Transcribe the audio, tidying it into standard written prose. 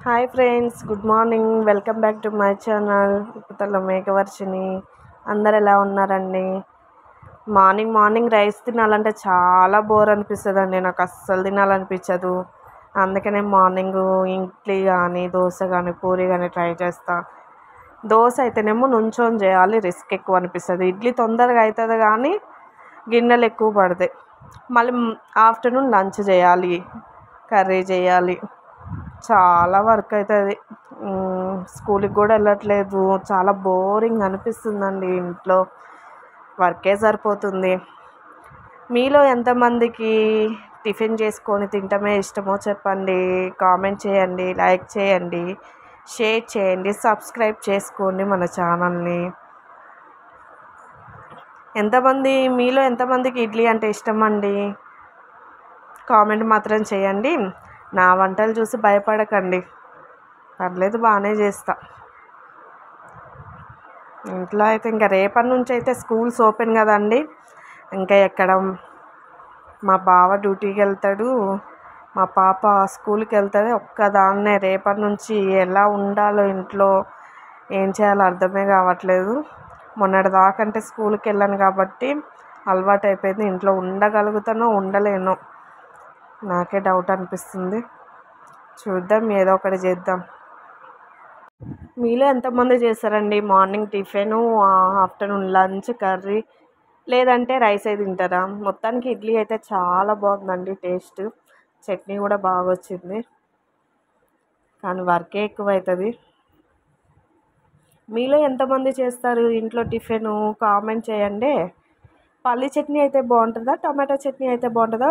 Hi friends, good morning. Welcome back to my channel Upputhala Meghavarshini. అందరు ఎలా ఉన్నారండి? మార్నింగ్ మార్నింగ్ రైస్ తినాలంటే చాలా బోర్ అనిపిస్తుందండి. నాకు అస్సలు తినాలనిపించదు. అందుకనే మార్నింగ్ ఇడ్లీ కానీ దోశ కానీ పూరి కానీ ట్రై చేస్తా. దోశ అయితేనేమో నుంచొని చేయాలి, రిస్క్ ఎక్కువ అనిపిస్తుంది. ఇడ్లీ తొందరగా అవుతుంది కానీ గిన్నెలు ఎక్కువ పడతాయి. మళ్ళీ ఆఫ్టర్నూన్ లంచ్ చేయాలి, కర్రీ చేయాలి, చాలా వర్క్ అవుతుంది. స్కూల్కి కూడా వెళ్ళట్లేదు, చాలా బోరింగ్ అనిపిస్తుందండి. ఇంట్లో వర్కే సరిపోతుంది. మీలో ఎంతమందికి టిఫిన్ చేసుకొని తింటమే ఇష్టమో చెప్పండి, కామెంట్ చేయండి, లైక్ చేయండి, షేర్ చేయండి, సబ్స్క్రైబ్ చేసుకోండి మన ఛానల్ని. మీలో ఎంతమందికి ఇడ్లీ అంటే ఇష్టం అండి? కామెంట్ మాత్రం చేయండి. నా వంటలు చూసి భయపడకండి, పర్లేదు, బాగానే చేస్తా. ఇంట్లో అయితే ఇంకా రేపటి నుంచి అయితే స్కూల్స్ ఓపెన్ కదండి. ఇంకా ఎక్కడ మా బావ డ్యూటీకి వెళ్తాడు, మా పాప స్కూల్కి వెళ్తుంది. ఒక్కదాన్నే రేపటి నుంచి ఎలా ఉండాలో ఇంట్లో, ఏం చేయాలో అర్థమే కావట్లేదు. మొన్నటి దాకంటే స్కూల్కి వెళ్ళాను కాబట్టి అలవాటు అయిపోయింది. ఇంట్లో ఉండగలుగుతానో ఉండలేనో నాకే డౌట్ అనిపిస్తుంది. చూద్దాం, ఏదో ఒకటి చేద్దాం. మీలో ఎంతమంది చేస్తారండి morning tiffin, afternoon lunch, curry, లేదంటే రైస్ అయితే తింటారా? మొత్తానికి ఇడ్లీ అయితే చాలా బాగుందండి, టేస్ట్. చట్నీ కూడా బాగా వచ్చింది, కానీ వర్కే ఎక్కువ అవుతుంది. మీలో ఎంతమంది చేస్తారు ఇంట్లో టిఫిను? కామెంట్ చేయండి. పల్లి చట్నీ అయితే బాగుంటుందా, టమాటో చట్నీ అయితే బాగుంటుందా?